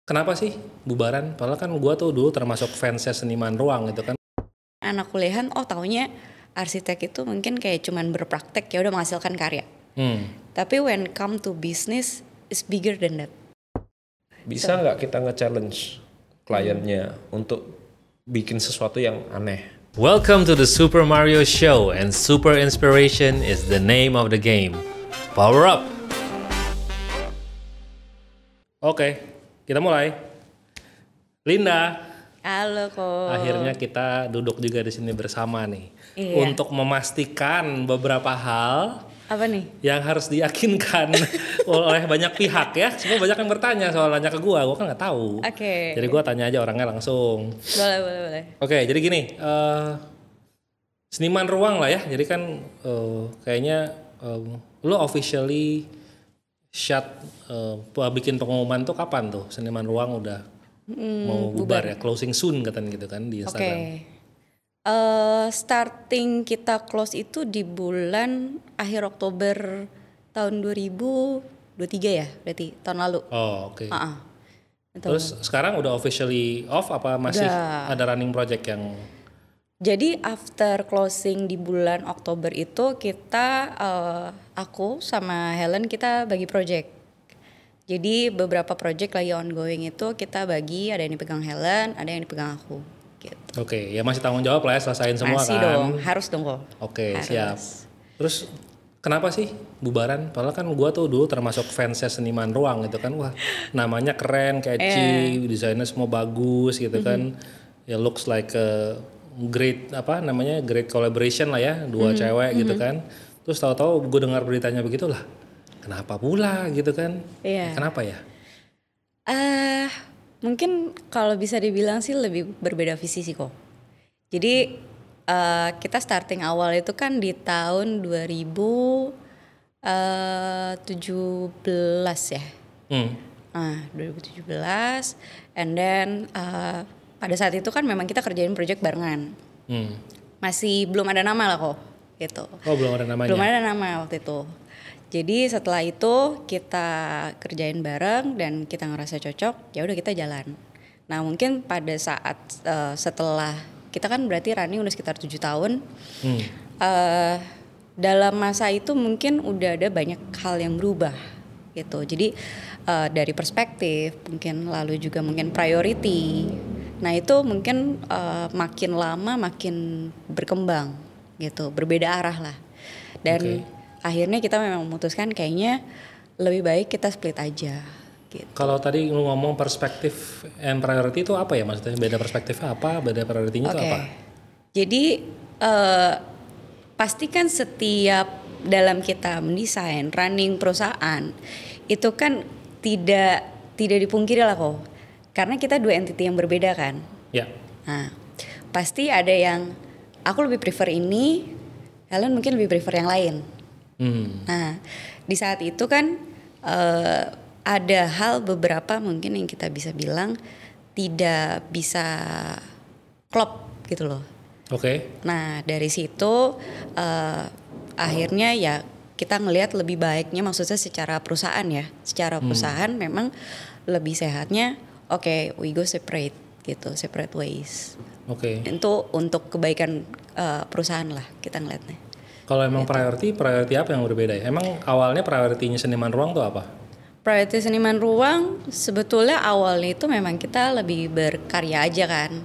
Kenapa sih bubaran? Padahal kan gua tuh dulu termasuk fansnya Seniman Ruang gitu kan. Anak kuliahan taunya arsitek itu mungkin kayak cuman berpraktek ya udah menghasilkan karya. Tapi when come to business is bigger than that. Bisa nggak kita nge-challenge kliennya untuk bikin sesuatu yang aneh? Welcome to the Super Mario Show, and super inspiration is the name of the game. Power up! Oke, kita mulai. Linda, Halo kok. akhirnya kita duduk juga di sini bersama nih. Iya. Untuk memastikan beberapa hal Apa nih? yang harus diyakinkan oleh banyak pihak ya. Semua banyak yang bertanya soal nanya ke gua kan nggak tahu. Oke. Jadi gua tanya aja orangnya langsung. Boleh. Oke, jadi gini, Seniman Ruang lah ya. Jadi kan kayaknya lo officially bikin pengumuman tuh kapan tuh Seniman Ruang udah mau bubar ya, closing soon katanya gitu kan di Oke. Instagram. Starting kita close itu di bulan akhir Oktober tahun 2023 ya, berarti tahun lalu. Oh, oke. Betul. Terus sekarang udah officially off apa masih Udah. ada running project yang Jadi after closing di bulan Oktober itu kita aku sama Helen kita bagi project. Jadi beberapa project lagi ongoing itu kita bagi, ada yang dipegang Helen, ada yang dipegang aku. Gitu. Oke, ya masih tanggung jawab lah ya, selesain semua Masih kan. dong, harus dong kok. Oke, Harus. siap. Terus kenapa sih bubaran? Padahal kan gua tuh dulu termasuk fansnya Seniman Ruang gitu kan. Wah, namanya keren, catchy, desainnya semua bagus gitu kan. Ya looks like a great great collaboration lah ya, dua cewek gitu kan. Terus tahu-tahu gue dengar beritanya begitu lah. Kenapa pula gitu kan? Iya. Kenapa ya? Mungkin kalau bisa dibilang sih lebih berbeda visi sih kok. Jadi kita starting awal itu kan di tahun 2017 ya. Nah, 2017 and then pada saat itu kan memang kita kerjain project barengan. Masih belum ada nama lah kok gitu. Oh, belum ada namanya. Belum ada nama waktu itu. Jadi setelah itu kita kerjain bareng dan kita ngerasa cocok, ya udah kita jalan. Nah mungkin pada saat setelah kita kan berarti running udah sekitar 7 tahun. Dalam masa itu mungkin udah ada banyak hal yang berubah gitu. Jadi dari perspektif mungkin lalu juga mungkin priority. Nah itu mungkin makin lama makin berkembang gitu, berbeda arah lah. Dan akhirnya kita memang memutuskan kayaknya lebih baik kita split aja gitu. Kalau tadi lu ngomong perspektif and priority itu apa ya maksudnya? Beda perspektifnya apa? Beda priority-nya itu apa? Jadi pastikan setiap dalam kita mendesain running perusahaan itu kan tidak dipungkiri lah kok. Karena kita dua entity yang berbeda kan. Ya. Nah, pasti ada yang aku lebih prefer ini, Helen mungkin lebih prefer yang lain. Nah, di saat itu kan ada hal beberapa mungkin yang kita bisa bilang tidak bisa klop gitu loh. Oke. Nah, dari situ akhirnya ya kita ngelihat lebih baiknya maksudnya secara perusahaan ya. Secara perusahaan memang lebih sehatnya we go separate gitu, separate ways. Oke. Itu untuk kebaikan perusahaan lah kita ngelihatnya. Kalau emang priority apa yang berbeda ya? Emang awalnya priority-nya Seniman Ruang tuh apa? Priority Seniman Ruang sebetulnya awalnya itu memang kita lebih berkarya aja kan.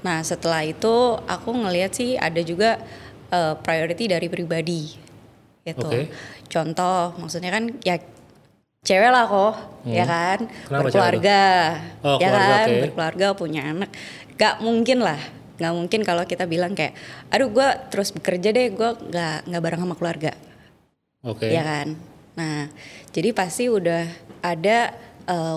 Nah setelah itu aku ngelihat sih ada juga priority dari pribadi gitu. Contoh maksudnya kan ya cewek lah kok ya kan. Kenapa berkeluarga Oh, ya keluarga, kan. Berkeluarga punya anak. Gak mungkin kalau kita bilang kayak aduh gue terus bekerja deh, gue nggak bareng sama keluarga. Ya kan. Nah jadi pasti udah ada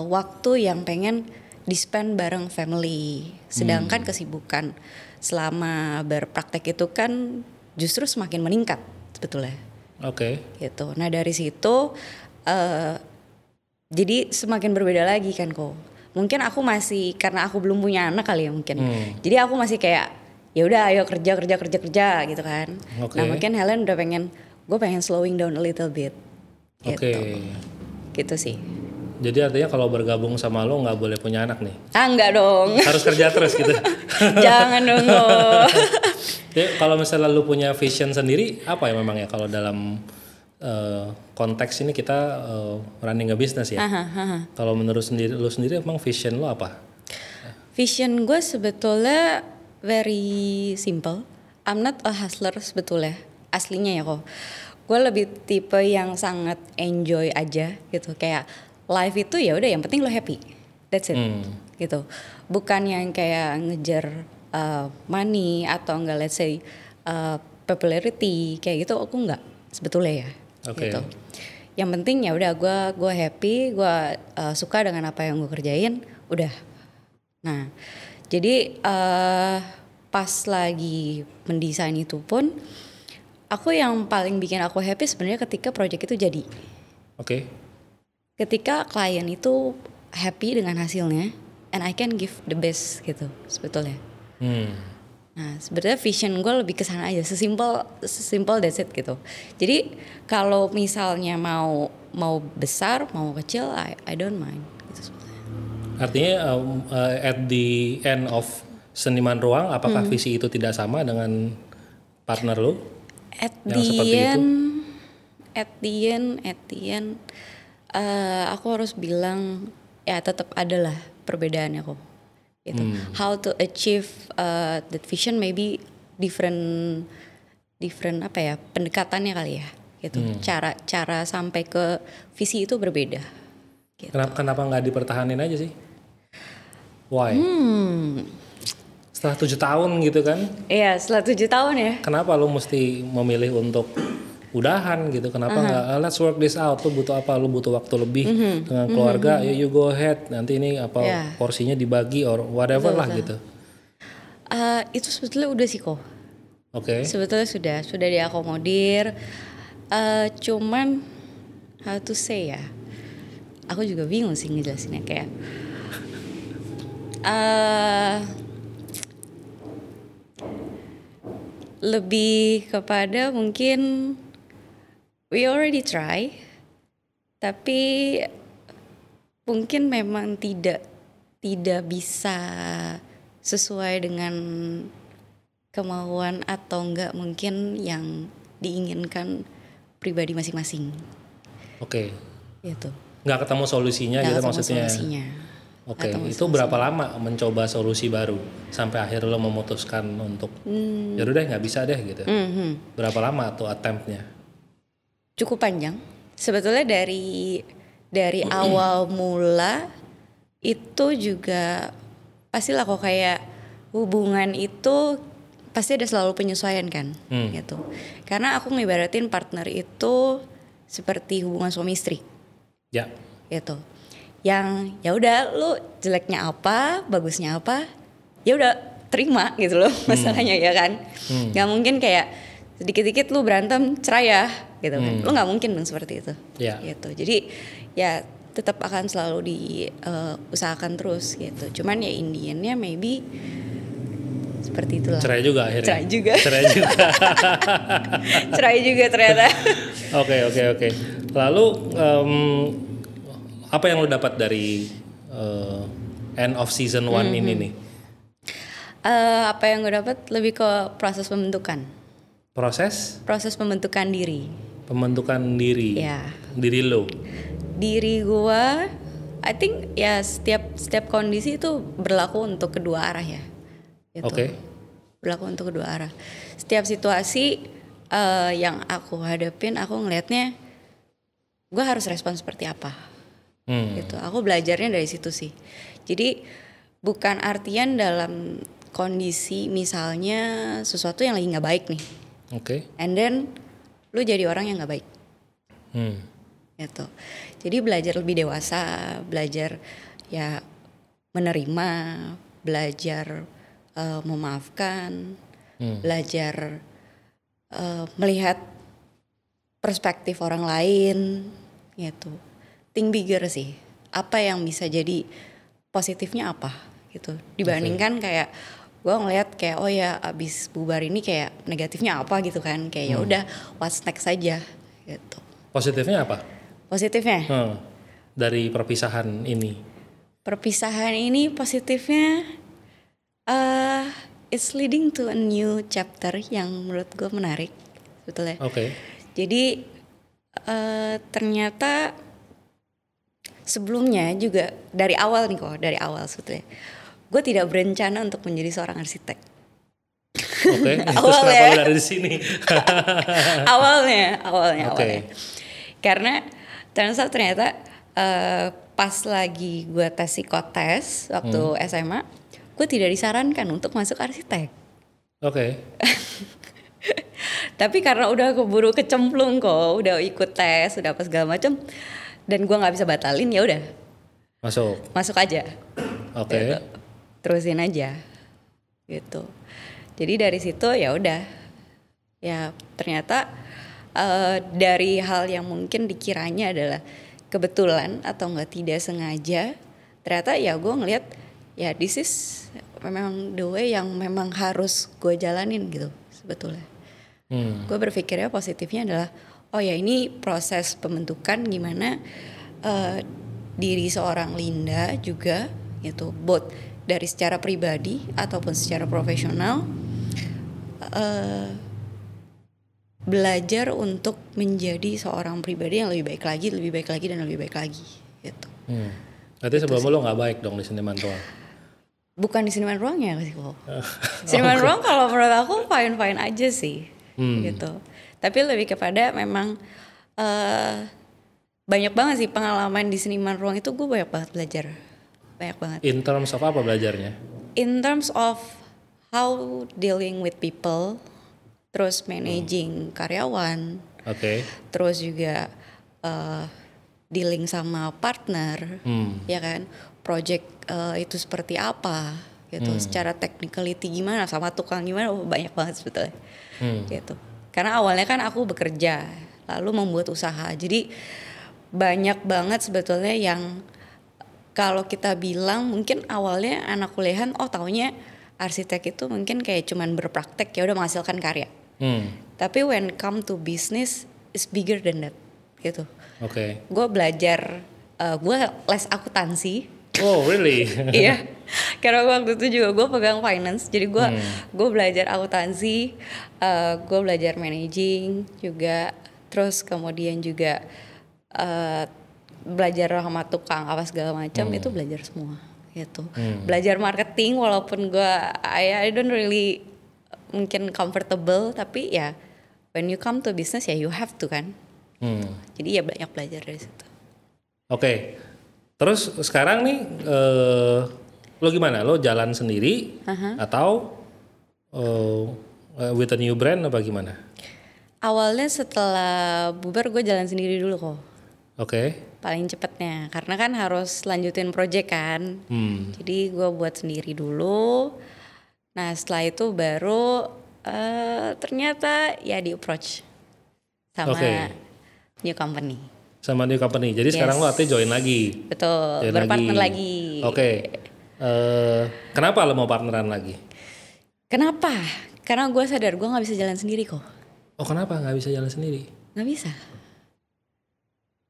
waktu yang pengen di-spend bareng family. Sedangkan kesibukan selama berpraktek itu kan justru semakin meningkat sebetulnya. Gitu. Nah dari situ jadi semakin berbeda lagi kan kok. Mungkin aku masih karena aku belum punya anak kali ya mungkin. Jadi aku masih kayak ya udah ayo kerja gitu kan. Nah mungkin Helen udah gue pengen slowing down a little bit. Gitu. Gitu sih. Jadi artinya kalau bergabung sama lo nggak boleh punya anak nih? Enggak dong. Harus kerja terus gitu? Jangan dong lo. Jadi kalau misalnya lo punya vision sendiri, apa ya memang ya kalau dalam konteks ini kita running a business ya? Kalau menurut lo sendiri emang vision lo apa? Vision gue sebetulnya very simple. I'm not a hustler sebetulnya, aslinya ya kok. Gue lebih tipe yang sangat enjoy aja gitu, kayak life itu ya udah yang penting lo happy, that's it, gitu. Bukan yang kayak ngejar money atau enggak let's say popularity kayak gitu, aku enggak sebetulnya ya. Gitu. Yang penting ya udah gue happy, gue suka dengan apa yang gue kerjain, udah. Nah, jadi pas lagi mendesain itu pun, aku yang paling bikin aku happy sebenarnya ketika project itu jadi. Ketika klien itu happy dengan hasilnya, and I can give the best gitu sebetulnya. Nah, sebetulnya vision gue lebih ke sana aja, sesimpel that's it gitu. Jadi kalau misalnya mau besar, mau kecil, I don't mind. Gitu. Artinya at the end of Seniman Ruang, apakah visi itu tidak sama dengan partner lo? At the end, aku harus bilang ya tetap adalah perbedaannya kok. Gitu. How to achieve that vision maybe different apa ya, pendekatannya kali ya gitu. Cara sampai ke visi itu berbeda gitu. Kenapa nggak dipertahanin aja sih? Why? Setelah 7 tahun gitu kan? Iya, setelah 7 tahun ya. Kenapa lo mesti memilih untuk udahan gitu? Kenapa nggak let's work this out? Lo butuh apa? Lo butuh waktu lebih dengan keluarga? You go ahead. Nanti ini apa porsinya dibagi or whatever lah gitu. Itu sebetulnya udah sih kok. Sebetulnya sudah diakomodir. Cuman how to say ya? Aku juga bingung sih ngejelasinnya kayak. Lebih kepada mungkin we already try, tapi mungkin memang tidak bisa sesuai dengan kemauan atau enggak mungkin yang diinginkan pribadi masing-masing. Gitu. Nggak ketemu solusinya gitu maksudnya. Itu berapa lama mencoba solusi baru sampai akhirnya lo memutuskan untuk ya udah nggak bisa deh gitu. Berapa lama tuh attemptnya? Cukup panjang. Sebetulnya dari awal mula itu juga pastilah kok kayak hubungan itu pasti ada selalu penyesuaian kan, gitu. Karena aku ngibaratin partner itu seperti hubungan suami istri. Ya. Gitu. Yang ya udah lu jeleknya apa, bagusnya apa, ya udah terima gitu loh masalahnya ya kan. Gak mungkin kayak sedikit-dikit lu berantem cerai ya gitu kan. Lu gak mungkin dong seperti itu. Gitu. Jadi ya tetap akan selalu diusahakan terus gitu. Cuman ya Indiannya maybe seperti itulah. Cerai juga akhirnya. Cerai juga ternyata. Oke. Lalu apa yang lo dapat dari end of season 1 ini nih? Apa yang gue dapat lebih ke proses pembentukan. Proses pembentukan diri. Pembentukan diri. Ya. Diri lo. Diri gue, I think ya setiap kondisi itu berlaku untuk kedua arah ya. Gitu. Berlaku untuk kedua arah. Setiap situasi yang aku hadapin, aku ngelihatnya gue harus respon seperti apa. Gitu. Aku belajarnya dari situ sih. Jadi bukan artian dalam kondisi misalnya sesuatu yang lagi nggak baik nih. And then lu jadi orang yang nggak baik. Gitu. Jadi belajar lebih dewasa, belajar ya menerima, belajar memaafkan, belajar melihat perspektif orang lain, gitu. Think bigger sih. Apa yang bisa jadi positifnya apa gitu. Dibandingkan kayak gue ngeliat kayak oh ya abis bubar ini kayak negatifnya apa gitu kan. Kayak ya udah what's next saja gitu. Positifnya apa? Positifnya? dari perpisahan ini? Perpisahan ini positifnya it's leading to a new chapter yang menurut gue menarik sebetulnya. Oke. Jadi ternyata sebelumnya juga dari awal sebetulnya gue tidak berencana untuk menjadi seorang arsitek. Oke. Terus kenapa lu ada di sini? awalnya. Karena ternyata pas lagi gue tes psikotes waktu SMA, gue tidak disarankan untuk masuk arsitek. Oke. Tapi karena udah keburu kecemplung kok, udah ikut tes, udah apa segala macam, dan gue nggak bisa batalin, ya udah. Masuk aja. Oke. Gitu. Terusin aja. Gitu. Jadi dari situ ya udah. Ya ternyata dari hal yang mungkin dikiranya adalah kebetulan atau tidak sengaja, ternyata ya gue ngelihat ya this is memang the way yang memang harus gue jalanin gitu sebetulnya. Gue berpikirnya positifnya adalah oh ya ini proses pembentukan gimana diri seorang Linda juga gitu, both dari secara pribadi ataupun secara profesional, belajar untuk menjadi seorang pribadi yang lebih baik lagi gitu. Berarti sebelum lo nggak baik dong di seniman ruang? Bukan di seniman ruangnya sih kok. Seniman ruang kalau menurut aku fine aja sih, gitu. Tapi lebih kepada memang banyak banget sih pengalaman di seniman ruang itu, gue banyak banget belajar, banyak banget. In terms of apa belajarnya? In terms of how dealing with people, terus managing karyawan, terus juga dealing sama partner, ya kan, project itu seperti apa, gitu, secara technicality gimana, sama tukang gimana, banyak banget sebetulnya, gitu. Karena awalnya kan aku bekerja, lalu membuat usaha, jadi banyak banget sebetulnya yang kalau kita bilang mungkin awalnya anak kuliahan, oh taunya arsitek itu mungkin kayak cuman berpraktek ya udah menghasilkan karya. Tapi when come to business is bigger than that, gitu. Gue belajar, gue les akuntansi. Oh really? Iya, karena waktu itu juga gue pegang finance, jadi gue belajar akuntansi, gue belajar managing juga, terus kemudian juga belajar sama tukang apa segala macam, itu belajar semua gitu. Belajar marketing walaupun gue I don't really mungkin comfortable, tapi ya when you come to business ya you have to kan. Jadi ya banyak belajar dari situ. Terus sekarang nih lo gimana? Lo jalan sendiri atau with a new brand apa gimana? Awalnya setelah bubar gue jalan sendiri dulu kok. Paling cepatnya, karena kan harus lanjutin project kan. Jadi gue buat sendiri dulu. Nah setelah itu baru ternyata ya di approach sama new company. Sama new company. Jadi sekarang lo artinya join lagi. Betul. Berpartner lagi. Kenapa lo mau partneran lagi? Kenapa? Karena gue sadar gue nggak bisa jalan sendiri kok. Oh kenapa nggak bisa jalan sendiri? Nggak bisa.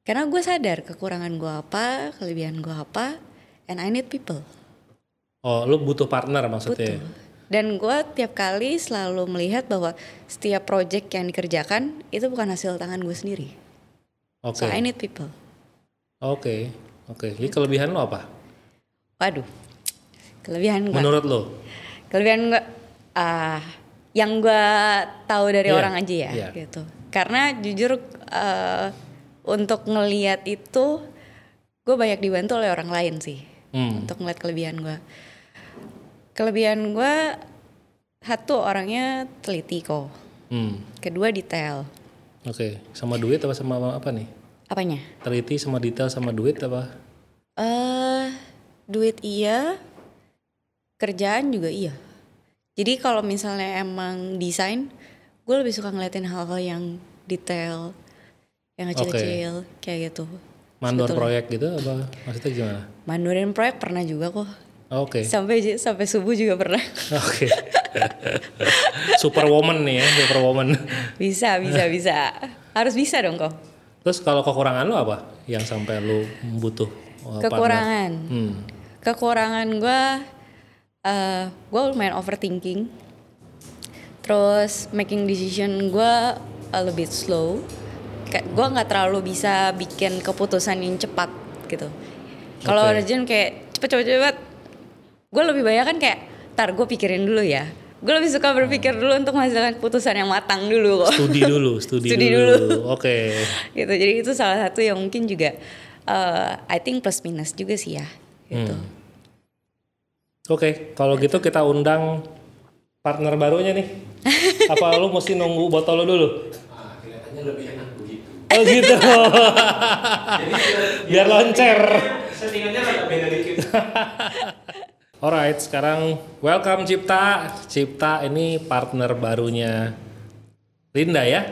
Karena gue sadar kekurangan gue apa, kelebihan gue apa, and I need people. Oh, lo butuh partner maksudnya? Butuh. Dan gue tiap kali selalu melihat bahwa setiap project yang dikerjakan itu bukan hasil tangan gue sendiri. So I need people. Jadi kelebihan lo apa? Waduh, kelebihan gue. Menurut lo? Kelebihan gue, yang gue tahu dari orang aja ya, gitu. Karena jujur untuk ngelihat itu, gue banyak dibantu oleh orang lain sih, untuk ngeliat kelebihan gue. Kelebihan gue, satu orangnya teliti kok. Kedua detail. Sama duit apa sama apa nih? Apanya? Teliti sama detail sama duit apa? Duit iya, kerjaan juga iya. Jadi kalau misalnya emang desain, gue lebih suka ngeliatin hal-hal yang detail, yang kecil-kecil kayak gitu. Mandor proyek gitu apa? Maksudnya gimana? Mandorin proyek pernah juga kok. Sampai subuh juga pernah. Superwoman nih ya, superwoman. Bisa. Harus bisa dong kok. Terus kalau kekurangan lu apa yang sampai lu butuh Kekurangan. Kekurangan gue lumayan overthinking. Terus making decision gue a little bit slow. Gue nggak terlalu bisa bikin keputusan yang cepat gitu. Kalau urgent kayak cepet. Gue lebih banyak kan kayak, ntar gue pikirin dulu ya. Gue lebih suka berpikir dulu untuk menghasilkan keputusan yang matang dulu kok. Studi dulu. Oke. Gitu. Jadi itu salah satu yang mungkin juga I think plus minus juga sih ya. Gitu. Oke, kalau gitu kita undang partner barunya nih. Apa lu mesti nunggu botol lu dulu? Kelihatannya lebih enak begitu. Oh gitu. Biar loncer. Settingannya agak beda dikit. Alright, sekarang welcome Cipta. Cipta ini partner barunya Linda ya?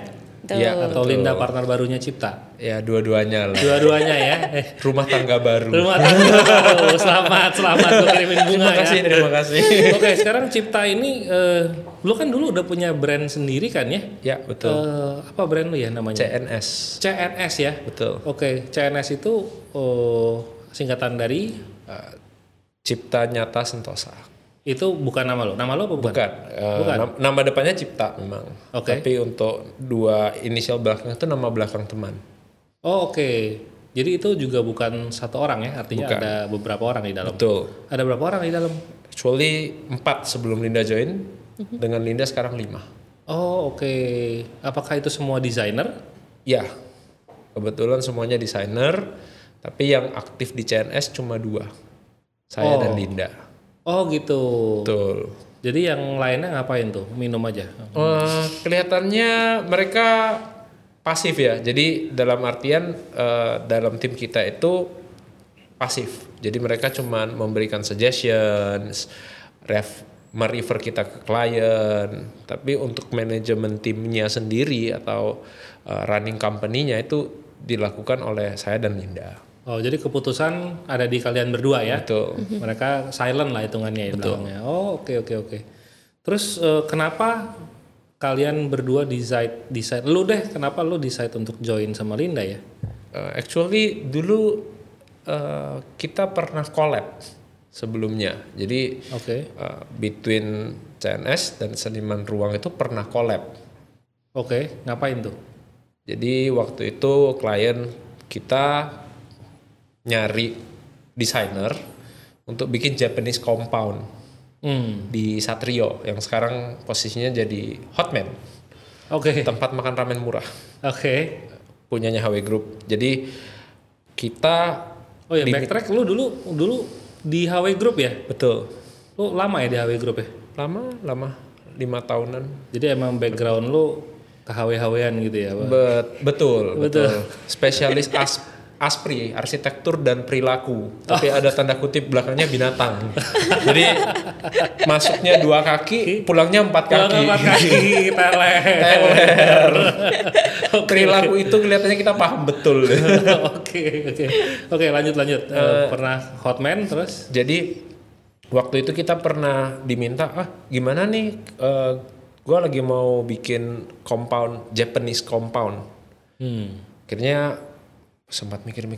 Iya, Atau Linda partner barunya Cipta? Ya dua-duanya lah. Dua-duanya ya. Rumah tangga baru. Rumah tangga baru. Selamat gue kirimin bunga Terima kasih. Oke, sekarang Cipta ini, lu kan dulu udah punya brand sendiri kan ya? Ya betul. Apa brand lu ya namanya? CNS. CNS ya? Betul. Oke, CNS itu singkatan dari? Cipta Nyata Sentosa. Itu bukan nama lo? Nama lo apa bukan? Bukan. Nama depannya Cipta memang. Oke. Tapi untuk dua inisial belakang itu nama belakang teman. Oh oke. Jadi itu juga bukan satu orang ya? Artinya Bukan. ada beberapa orang di dalam? Betul. Ada berapa orang di dalam? Actually 4 sebelum Linda join. Dengan Linda sekarang 5. Oh oke. Apakah itu semua desainer? Ya. Kebetulan semuanya desainer. Tapi yang aktif di CNS cuma 2. Saya dan Linda. Oh gitu. Betul. Jadi yang lainnya ngapain tuh? Minum aja? Kelihatannya mereka pasif ya. Jadi dalam artian dalam tim kita itu pasif. Jadi mereka cuma memberikan suggestions, merefer kita ke klien. Tapi untuk manajemen timnya sendiri atau running company-nya itu dilakukan oleh saya dan Linda. Oh jadi keputusan ada di kalian berdua ya? Betul. Mereka silent lah hitungannya ya belakangnya. Oh oke. Terus kenapa kalian berdua decide lu deh, kenapa lu decide untuk join sama Linda ya? Actually dulu kita pernah collab sebelumnya. Jadi between CNS dan Seniman Ruang itu pernah collab. Oke, ngapain tuh? Jadi waktu itu klien kita nyari desainer untuk bikin Japanese compound di Satrio yang sekarang posisinya jadi Hotman. Oke. Tempat makan ramen murah. Oke. Punyanya HW Group. Jadi kita backtrack lu dulu di HW Group ya? Betul. Lu lama ya di HW Group ya? Lama 5 tahunan. Jadi emang background lu ke HW-HW-an gitu ya? Betul. Spesialis ASPRI, arsitektur dan perilaku. Tapi ada tanda kutip belakangnya binatang. Jadi masuknya 2 kaki, pulangnya 4 kaki. Teler. Perilaku itu kelihatannya kita paham betul. Oke, lanjut. Pernah Hotman terus? Jadi waktu itu kita pernah diminta, gimana nih? Gue lagi mau bikin compound, Japanese compound. Akhirnya sempat mikir,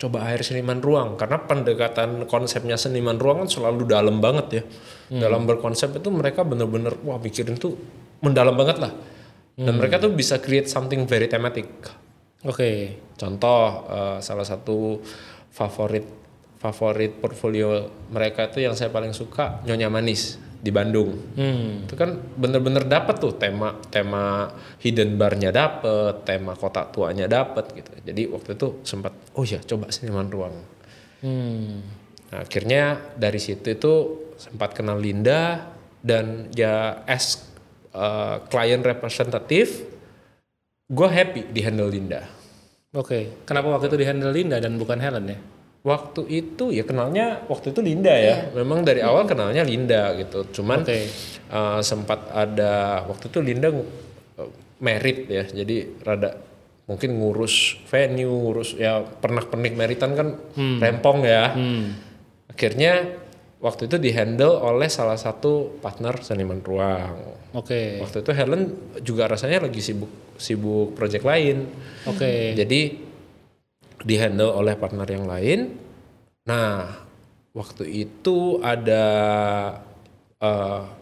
coba hire Seniman Ruang, karena pendekatan konsepnya Seniman Ruang kan selalu dalam banget ya. Dalam berkonsep itu mereka bener-bener mikirin tuh mendalam banget lah. Dan mereka tuh bisa create something very thematic. Oke. Contoh salah satu favorit portfolio mereka itu yang saya paling suka, Nyonya Manis di Bandung. Itu kan bener-bener dapet tuh tema hidden barnya dapet, tema kota tuanya dapet gitu. Jadi waktu itu sempat coba Seniman Ruang. Nah, akhirnya dari situ itu sempat kenal Linda dan ya as client representative gue happy di handle Linda. Oke. Kenapa waktu itu di handle Linda dan bukan Helen ya? Waktu itu ya kenalnya waktu itu Linda ya. Memang dari awal kenalnya Linda gitu. Cuman sempat ada waktu itu Linda merit ya. Jadi rada mungkin ngurus venue, ngurus ya pernak-pernik meritan kan rempong ya. Akhirnya waktu itu dihandle oleh salah satu partner seniman ruang. Oke. Waktu itu Helen juga rasanya lagi sibuk project lain. Oke. Jadi dihandle oleh partner yang lain. Nah, waktu itu ada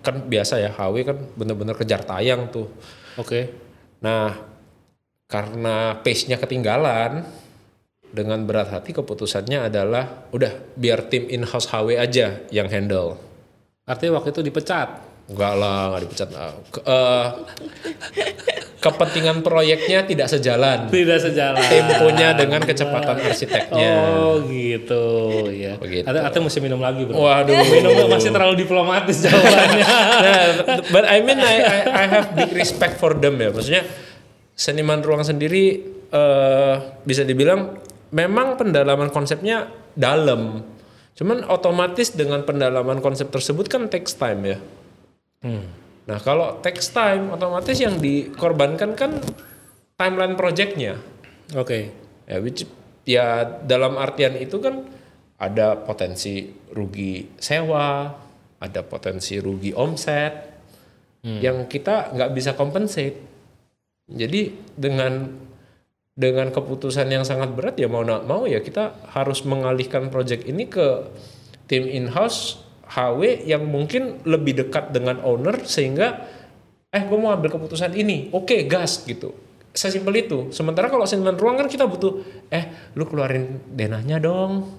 kan biasa ya, HW kan bener-bener kejar tayang tuh. Oke. Nah, karena pace-nya ketinggalan, dengan berat hati keputusannya adalah udah biar tim in-house HW aja yang handle. Artinya waktu itu dipecat? Enggak lah, nggak dipecat. Kepentingan proyeknya tidak sejalan. Tidak sejalan. Temponya dengan kecepatan arsiteknya. Oh gitu ya. Begitu. Atau mesti minum lagi bro. Waduh. Minum masih terlalu diplomatis jawabannya. Nah, but I mean I have big respect for them ya. Maksudnya seniman ruang sendiri bisa dibilang memang pendalaman konsepnya dalam. Cuman otomatis dengan pendalaman konsep tersebut kan takes time ya. Nah kalau takes time otomatis yang dikorbankan kan timeline projectnya. Oke. Ya dalam artian itu kan ada potensi rugi sewa, ada potensi rugi omset yang kita nggak bisa compensate. Jadi dengan keputusan yang sangat berat ya mau nggak mau ya kita harus mengalihkan project ini ke tim in-house HW yang mungkin lebih dekat dengan owner sehingga gue mau ambil keputusan ini, oke, gas gitu. Sesimpel itu. Sementara kalau seniman ruang kan kita butuh lu keluarin denahnya dong,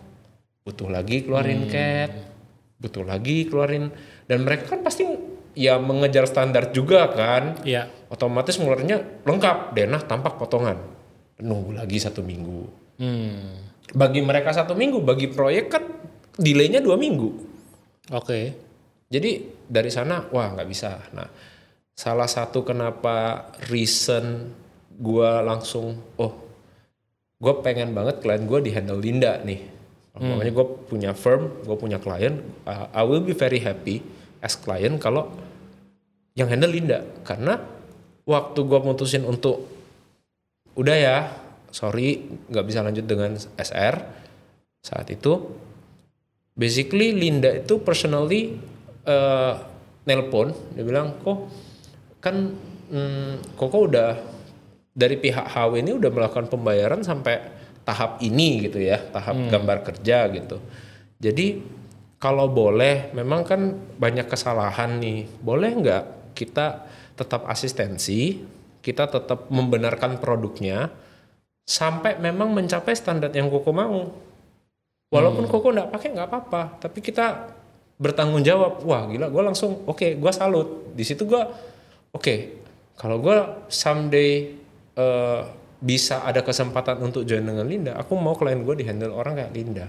butuh lagi keluarin CAD, butuh lagi keluarin, dan mereka kan pasti ya mengejar standar juga kan. Iya. Otomatis ngeluarinnya lengkap, denah tampak potongan, nunggu lagi 1 minggu. Bagi mereka 1 minggu, bagi proyek kan delaynya 2 minggu. Oke. Jadi dari sana wah nggak bisa. Nah salah satu kenapa reason gue langsung gue pengen banget klien gue di handle Linda nih. Makanya gue punya firm, gue punya klien, I will be very happy as client kalau yang handle Linda. Karena waktu gue mutusin untuk udah ya, sorry nggak bisa lanjut dengan SR saat itu, basically Linda itu personally nelpon, dia bilang Koko udah dari pihak HW ini udah melakukan pembayaran sampai tahap ini gitu ya, tahap gambar kerja gitu. Jadi kalau boleh, memang kan banyak kesalahan nih, boleh nggak kita tetap asistensi, kita tetap membenarkan produknya sampai memang mencapai standar yang Koko mau. Walaupun Koko nggak pakai nggak apa-apa, tapi kita bertanggung jawab. Wah gila, gue langsung oke, gue salut. Di situ gue oke, kalau gue someday bisa ada kesempatan untuk join dengan Linda, aku mau klien gue di handle orang kayak Linda.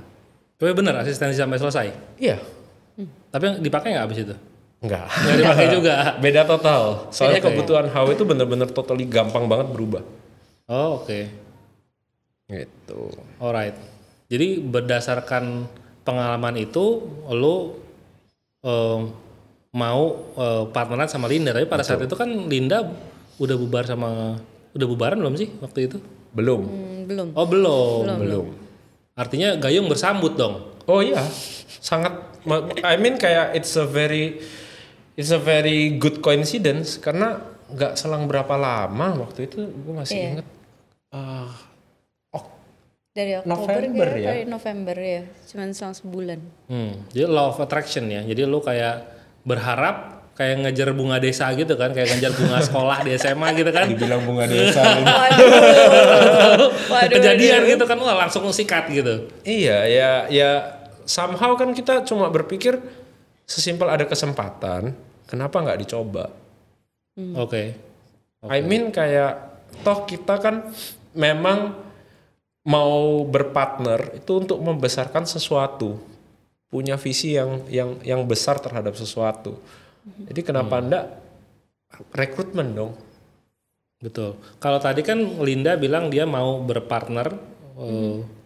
Tapi bener asistensi sampai selesai? Iya. Tapi yang dipakai nggak abis itu? Enggak. Nggak dipakai juga? Beda total. Soalnya Oke. kebutuhan HW itu bener-bener totally gampang banget berubah. Oh oke. Gitu. Alright. Jadi berdasarkan pengalaman itu, lo mau partneran sama Linda. Tapi pada saat itu kan Linda udah bubaran belum sih waktu itu? Belum. Belum. Oh Belum. Artinya Gayung bersambut dong. Oh iya, sangat. I mean kayak it's a very good coincidence karena nggak selang berapa lama waktu itu gue masih inget. Dari Oktober November ya? Dari November ya, cuman selang sebulan. Jadi law of attraction ya. Jadi lo kayak berharap kayak ngejar bunga desa gitu kan, kayak ngejar bunga sekolah di SMA gitu kan. Dibilang bunga desa. Waduh. Kejadian gitu kan, wah langsung sikat gitu. Iya, ya somehow kan kita cuma berpikir sesimpel ada kesempatan, kenapa nggak dicoba? Oke. I mean kayak toh kita kan memang mau berpartner itu untuk membesarkan sesuatu, punya visi yang besar terhadap sesuatu. Jadi kenapa enggak rekrutmen dong? Betul. Kalau tadi kan Linda bilang dia mau berpartner,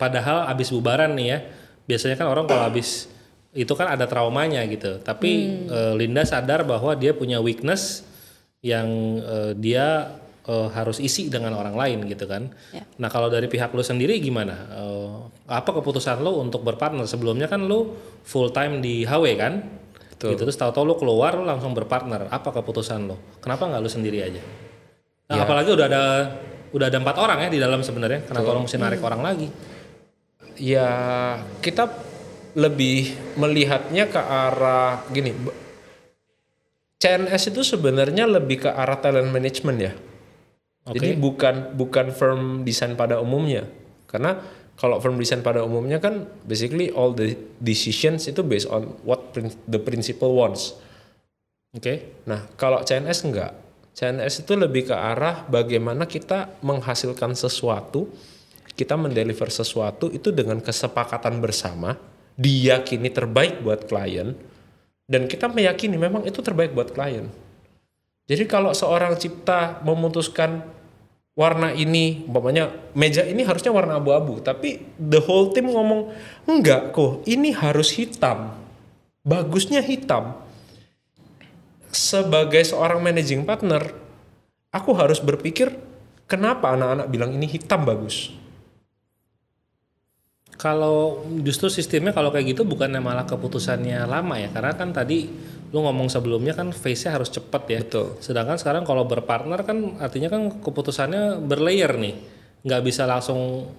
padahal abis bubaran nih ya. Biasanya kan orang kalau abis itu kan ada traumanya gitu. Tapi Linda sadar bahwa dia punya weakness yang dia harus isi dengan orang lain gitu kan. Ya. Nah kalau dari pihak lu sendiri gimana? Apa keputusan lu untuk berpartner? Sebelumnya kan lu full time di HW kan? Betul. Gitu, terus tahu-tahu lu keluar lu langsung berpartner. Apa keputusan lu? Kenapa nggak lu sendiri aja? Nah, apalagi udah ada 4 orang ya di dalam sebenarnya. Kenapa lu mesti narik orang lagi? Ya kita lebih melihatnya ke arah gini. CNS itu sebenarnya lebih ke arah talent management ya. Jadi bukan firm design pada umumnya. Karena kalau firm design pada umumnya kan basically all the decisions itu based on what the principal wants. Oke. Nah, kalau CNS enggak. CNS itu lebih ke arah bagaimana kita menghasilkan sesuatu, kita mendeliver sesuatu itu dengan kesepakatan bersama, diyakini terbaik buat klien, dan kita meyakini memang itu terbaik buat klien. Jadi kalau seorang cipta memutuskan warna ini, umpamanya meja ini harusnya warna abu-abu, tapi the whole team ngomong, enggak kok, ini harus hitam. Bagusnya hitam. Sebagai seorang managing partner, aku harus berpikir, kenapa anak-anak bilang ini hitam bagus? Kalau justru sistemnya kalau kayak gitu bukannya malah keputusannya lama ya, karena kan tadi lu ngomong sebelumnya kan phase-nya harus cepat ya. Betul. Sedangkan sekarang kalau berpartner kan artinya kan keputusannya berlayer nih, nggak bisa langsung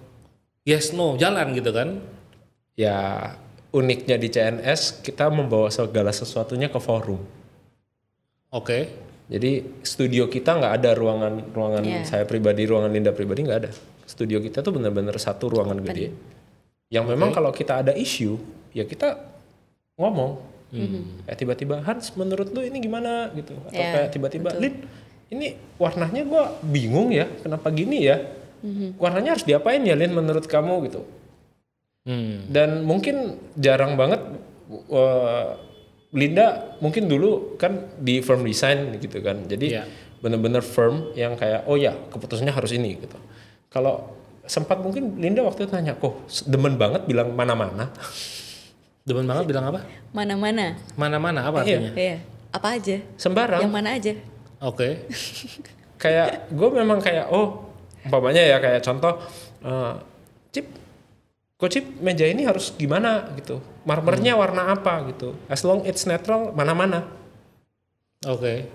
yes no jalan gitu kan? Ya uniknya di CNS kita membawa segala sesuatunya ke forum. Oke. Jadi studio kita nggak ada ruangan saya pribadi, ruangan Linda pribadi nggak ada. Studio kita tuh benar-benar satu ruangan gede. Yang memang kalau kita ada isu, ya kita ngomong. Kayak tiba-tiba, Hans menurut lu ini gimana gitu. Atau kayak tiba-tiba, Lin ini warnanya gua bingung ya, kenapa gini ya. Warnanya harus diapain ya Lin menurut kamu gitu. Dan mungkin jarang banget Linda mungkin dulu kan di firm design gitu kan. Jadi benar-benar firm yang kayak, oh ya keputusannya harus ini gitu. Kalau sempat mungkin Linda waktu itu tanya, kok demen banget bilang mana-mana. Demen banget bilang apa? Mana-mana. Mana-mana apa artinya? Iya. Apa aja? Sembarang. Yang mana aja? Oke. Kayak gue memang kayak umpamanya ya kayak contoh Cip meja ini harus gimana gitu. Marmernya warna apa gitu. As long it's natural mana-mana. Oke.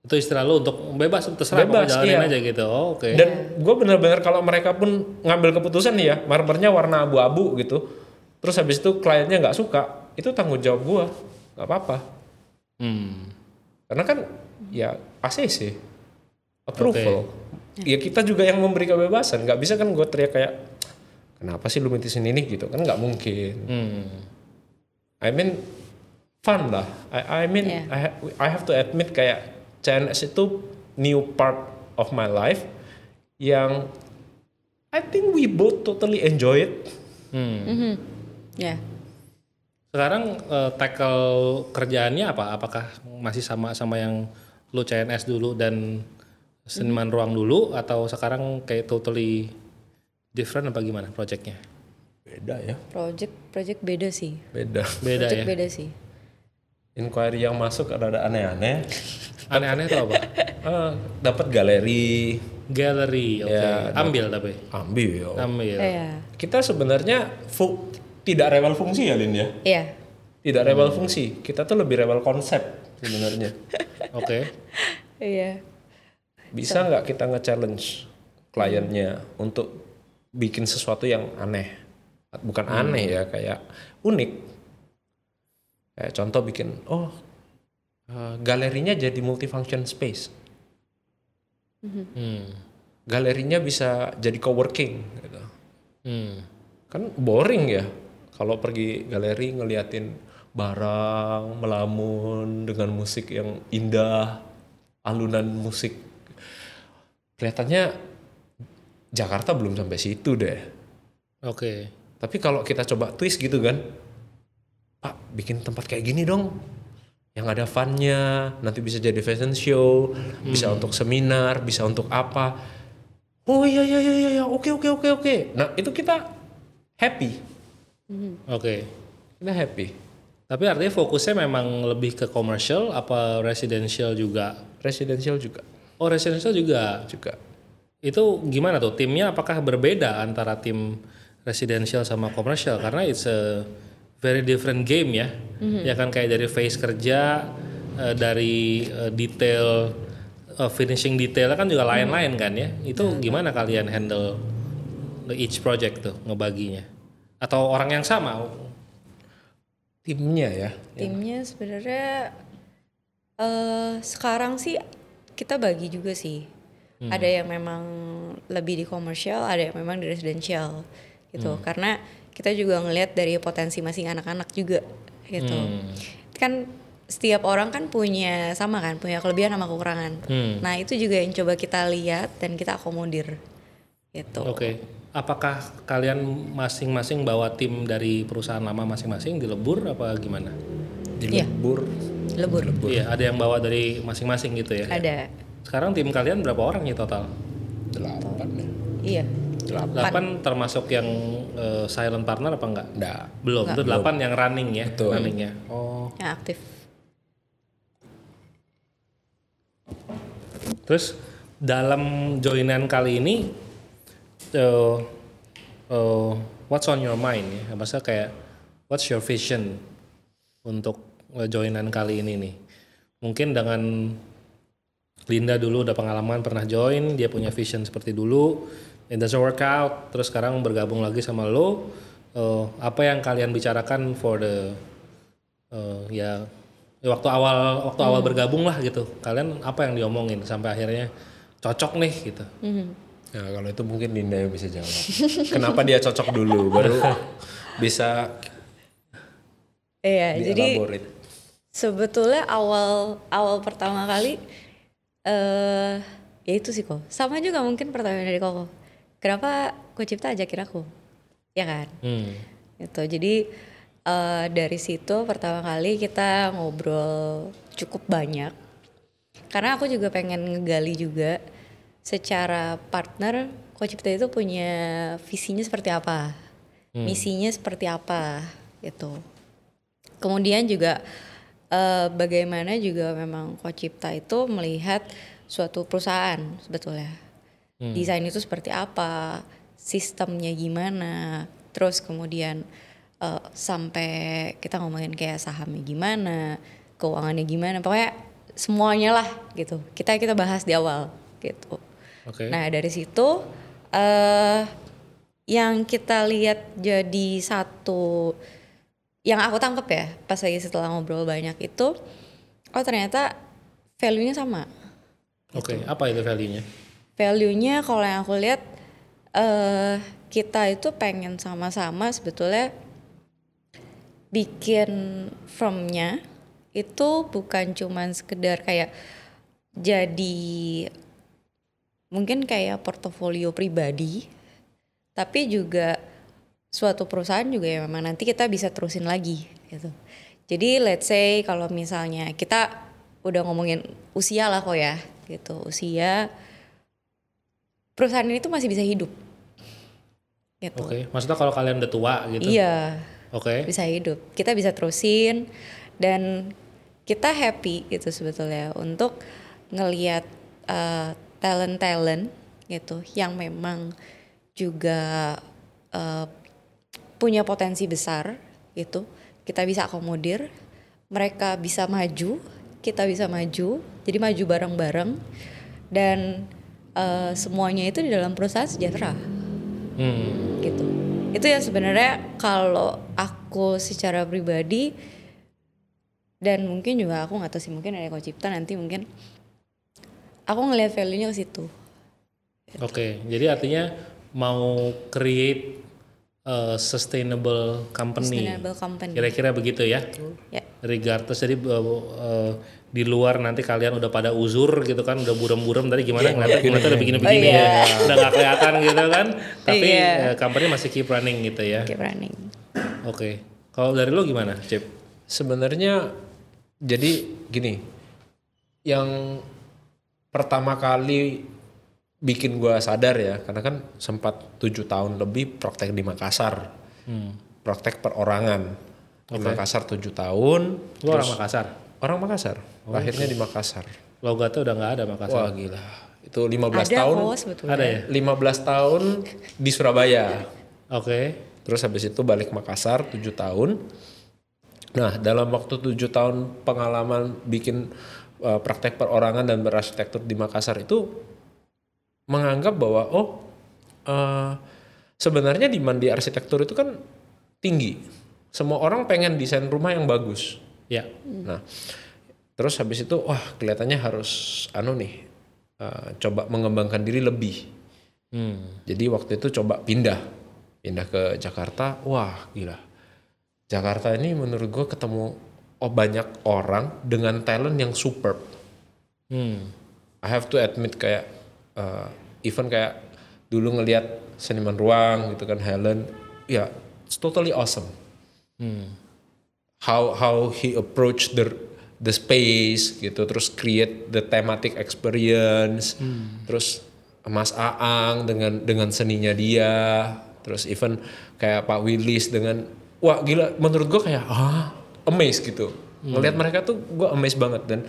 Itu istilah lu untuk bebas terserah jalanin aja gitu. Oke. Dan gue benar-benar kalau mereka pun ngambil keputusan nih ya, marmernya warna abu-abu gitu. Terus habis itu kliennya nggak suka, itu tanggung jawab gue, nggak apa-apa. Karena kan ya ACC, approval. Ya kita juga yang memberi kebebasan, nggak bisa kan gue teriak kayak, kenapa sih lu mintisin ini gitu, kan nggak mungkin. I mean fun lah. I mean I have to admit kayak CNS itu new part of my life yang I think we both totally enjoy it. Sekarang tackle kerjaannya apa? Apakah masih sama yang lu CNS dulu dan seniman ruang dulu, atau sekarang kayak totally different apa gimana projectnya? Beda ya. Project beda sih. Beda Project ya. beda sih. Inquiry yang masuk ada aneh-aneh. Aneh-aneh itu apa? Dapat galeri. Oke. Ya, ambil tapi. Ambil. Iya. Kita sebenarnya tidak rewel fungsi ya Lin ya? Iya. Tidak rewel fungsi. Kita tuh lebih rewel konsep sebenarnya. Oke. Iya. Bisa nggak kita nge-challenge kliennya untuk bikin sesuatu yang aneh? Bukan aneh ya, kayak unik. Kayak contoh bikin, galerinya jadi multifunction space. Galerinya bisa jadi coworking gitu. Kan boring ya kalau pergi galeri ngeliatin barang melamun dengan musik yang indah, alunan musik. Kelihatannya Jakarta belum sampai situ deh. Oke. Tapi kalau kita coba twist gitu kan, Pak bikin tempat kayak gini dong, yang ada fun-nya, nanti bisa jadi fashion show, bisa untuk seminar, bisa untuk apa. Oh iya, oke. Nah itu kita happy. Oke. Kita happy. Tapi artinya fokusnya memang lebih ke commercial apa residential juga? Residential juga. Oh, residential juga. Juga. Itu gimana tuh? Timnya apakah berbeda antara tim residential sama komersial? Karena it's a very different game ya. Ya kan kayak dari phase kerja, dari detail, finishing detailnya kan juga lain-lain kan ya. Itu gimana kalian handle each project tuh ngebaginya? Atau orang yang sama? Timnya ya. Timnya sebenarnya sekarang sih kita bagi juga sih. Ada yang memang lebih di komersial, ada yang memang di residential gitu. Karena kita juga ngelihat dari potensi masing anak-anak juga gitu. Kan setiap orang kan punya sama kan, punya kelebihan sama kekurangan. Nah itu juga yang coba kita lihat dan kita akomodir gitu. Oke. Apakah kalian masing-masing bawa tim dari perusahaan lama masing-masing dilebur apa gimana? Dilebur. Lebur. Iya, ada yang bawa dari masing-masing gitu ya? Ada. Sekarang tim kalian berapa orang ya total? 8 ya. Iya. 8 termasuk yang silent partner apa enggak? Enggak. Belum, itu 8 yang running ya? Betul. Runningnya. Oh. Yang aktif. Terus dalam joinan kali ini, what's on your mind ya? Maksudnya kayak, what's your vision untuk joinan kali ini nih? Mungkin dengan Linda dulu udah pengalaman pernah join, dia punya vision seperti dulu, it doesn't work out, terus sekarang bergabung lagi sama lo, apa yang kalian bicarakan for the waktu awal bergabung lah gitu, kalian apa yang diomongin sampai akhirnya cocok nih gitu? Nah kalau itu mungkin Linda yang bisa jawab. Kenapa dia cocok dulu, baru bisa jadi sebetulnya awal pertama kali ya itu sih kok. Sama juga mungkin pertanyaan dari Koko. Kenapa Coach Cipta ajakin aku? Ya kan? Gitu. Jadi dari situ pertama kali kita ngobrol cukup banyak. Karena aku juga pengen ngegali juga secara partner Coach Cipta itu punya visinya seperti apa. Misinya seperti apa gitu. Kemudian juga bagaimana juga memang Coach Cipta itu melihat suatu perusahaan sebetulnya. Desain itu seperti apa, sistemnya gimana, terus kemudian sampai kita ngomongin kayak sahamnya gimana, keuangannya gimana, pokoknya semuanya lah gitu. Kita bahas di awal gitu. Okay. Nah dari situ yang kita lihat jadi satu yang aku tangkep ya pas lagi setelah ngobrol banyak itu, oh ternyata value-nya sama. Oke, apa itu value-nya? Value-nya kalau yang aku lihat kita itu pengen sama-sama sebetulnya bikin firm-nya itu bukan cuman sekedar kayak jadi mungkin kayak portofolio pribadi, tapi juga suatu perusahaan juga ya memang nanti kita bisa terusin lagi gitu. Jadi let's say kalau misalnya kita udah ngomongin usia lah kok ya gitu, usia perusahaan ini tuh masih bisa hidup gitu. Oke, maksudnya kalau kalian udah tua gitu? Iya. Oke. Bisa hidup, kita bisa terusin dan kita happy gitu sebetulnya untuk ngelihat talent gitu yang memang juga punya potensi besar gitu, kita bisa akomodir, mereka bisa maju, kita bisa maju, jadi maju bareng-bareng dan semuanya itu di dalam perusahaan sejahtera gitu. Itu yang sebenarnya kalau aku secara pribadi dan mungkin juga aku nggak tahu sih, mungkin ada Coach Cipta nanti mungkin aku ngelihat value-nya ke situ. Oke, jadi artinya mau create sustainable company. Kira-kira begitu ya. Ya. Regardless, jadi di luar nanti kalian udah pada uzur gitu kan, udah buram-buram tadi gimana ngeliatnya udah begini-begini ya, udah nggak kelihatan gitu kan, tapi company masih keep running gitu ya. Keep running. Oke. Kalau dari lo gimana, Cip? Sebenarnya jadi gini, yang pertama kali bikin gua sadar ya, karena kan sempat 7 tahun lebih praktek di Makassar, praktek perorangan di Makassar 7 tahun. Lo orang Makassar? Orang Makassar, lahirnya di Makassar. Logatnya udah nggak ada Makassar. Wah gila. Itu 15 Ada tahun. kok sebetulnya. Ada ya? 15 tahun di Surabaya. Oke. Terus habis itu balik Makassar 7 tahun. Nah, dalam waktu 7 tahun pengalaman bikin praktek perorangan dan berarsitektur di Makassar itu menganggap bahwa sebenarnya demand di arsitektur itu kan tinggi. Semua orang pengen desain rumah yang bagus. Ya. Nah, terus habis itu wah kelihatannya harus coba mengembangkan diri lebih. Jadi waktu itu coba pindah ke Jakarta. Wah gila, Jakarta ini menurut gue ketemu banyak orang dengan talent yang superb. I have to admit kayak even kayak dulu ngelihat seniman ruang gitu kan, Helen, ya it's totally awesome. How he approach the space gitu, terus create the thematic experience, terus Mas Aang dengan seninya dia, terus even kayak Pak Willis dengan wah gila, menurut gue kayak amazed gitu. Ngelihat mereka tuh gue amazed banget. Dan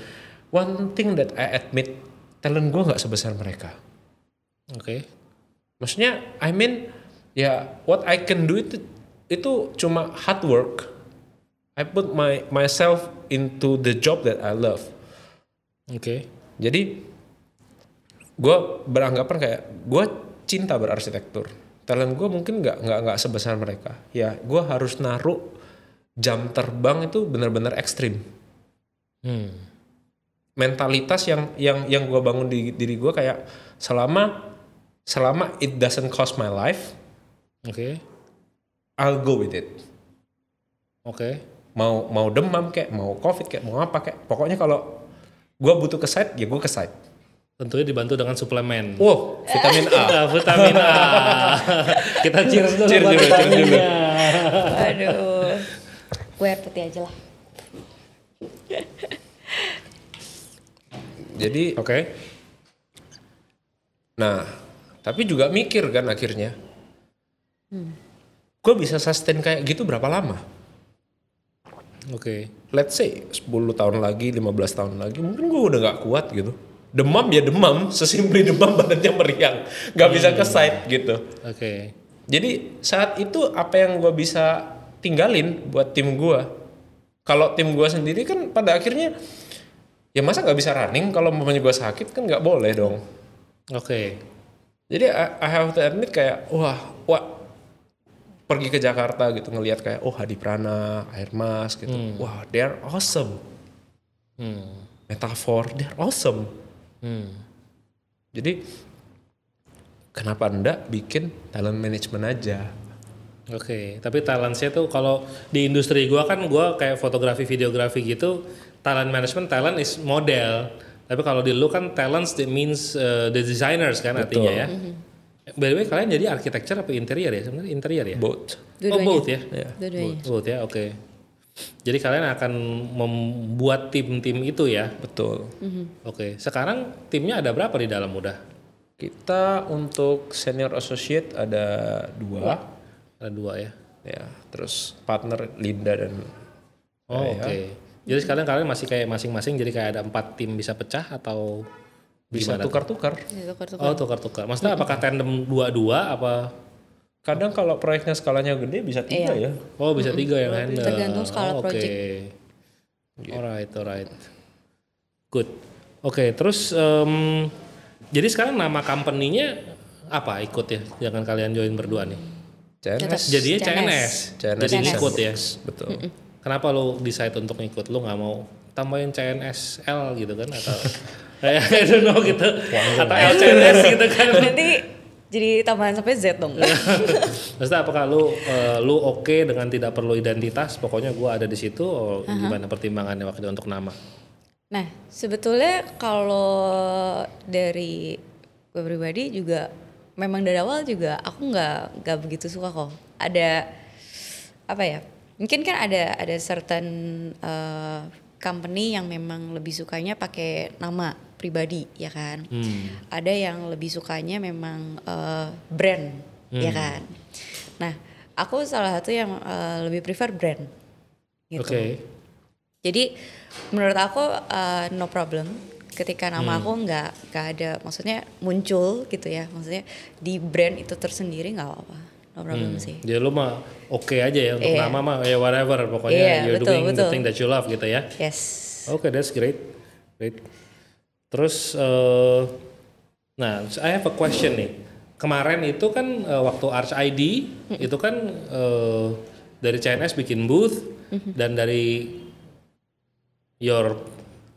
one thing that I admit, talent gue nggak sebesar mereka. Oke. Maksudnya I mean ya what I can do itu cuma hard work. I put myself into the job that I love. Oke. Jadi gue beranggapan kayak gue cinta berarsitektur. Talent gue mungkin nggak sebesar mereka. Ya gue harus naruh jam terbang itu benar-benar ekstrim. Mentalitas yang gue bangun di diri gue kayak selama it doesn't cost my life, I'll go with it. Mau demam kayak, mau covid kayak, mau apa kayak, pokoknya kalau gue butuh ke site ya gue ke site. Tentunya dibantu dengan suplemen. Wow, vitamin A. Vitamin A. Kita cheers dulu. Cheers dulu. Aduh. Gue air putih aja lah. Jadi nah, tapi juga mikir kan akhirnya. Gue bisa sustain kayak gitu berapa lama? Let's say 10 tahun lagi, 15 tahun lagi, mungkin gue udah gak kuat gitu. Demam ya demam, sesimpel demam badannya meriang, gak bisa ke site gitu. Jadi saat itu apa yang gue bisa tinggalin buat tim gue? Kalau tim gue sendiri kan pada akhirnya ya masa gak bisa running kalau mamanya gue sakit kan gak boleh dong. Jadi I have to admit kayak wah pergi ke Jakarta gitu ngelihat kayak Hadi Prana, Air Mas gitu. Wah, they're awesome. Metafor, they're awesome. Jadi kenapa enggak bikin talent management aja? Tapi talentsnya tuh kalau di industri gua kan gua kayak fotografi, videografi gitu, talent is model. Tapi kalau di lu kan talents that means the designers kan. Betul. Artinya ya. By the way kalian jadi architecture apa interior ya? Sebenarnya interior ya? Both. Both ya? Dua-duanya. Both ya, oke. Jadi kalian akan membuat tim-tim itu ya? Betul. Sekarang timnya ada berapa di dalam udah? Kita untuk senior associate ada 2. Ada 2 ya? Ya, terus partner Linda dan Jadi kalian masih kayak masing-masing jadi kayak ada 4 tim bisa pecah atau bisa tukar-tukar. Tukar-tukar. Maksudnya apakah tandem 2-2 apa? Kadang kalau proyeknya skalanya gede bisa 3 ya. Bisa 3 yang handle. Tergantung skala project. Alright. Good. Terus jadi sekarang nama company-nya apa ikut ya? Jangan kalian join berdua nih. CNS. Jadinya CNS. Jadi ikut ya. Betul. Kenapa lo decide untuk ikut? Lo nggak mau tambahin CNSL gitu kan atau kayak I don't know gitu atau LCNS gitu kan? Nanti jadi tambahan sampai Z dong. Maksudnya apakah lu oke dengan tidak perlu identitas? Pokoknya gue ada di situ. Gimana pertimbangannya waktu itu untuk nama? Nah sebetulnya kalau dari gue pribadi juga memang dari awal juga aku nggak begitu suka kok. Ada apa ya? Mungkin kan ada certain company yang memang lebih sukanya pakai nama pribadi ya kan. Ada yang lebih sukanya memang brand ya kan. Nah aku salah satu yang lebih prefer brand gitu. Jadi menurut aku no problem ketika nama aku nggak ada, maksudnya muncul gitu ya, maksudnya di brand itu tersendiri nggak apa-apa, no problem sih. Jadi lu mah oke aja ya untuk nama mah ya whatever, pokoknya you're doing the thing that you love gitu ya. Yes. Okay, that's great. Terus, nah I have a question nih. Kemarin itu kan waktu Arch ID itu kan dari CNS bikin booth dan dari your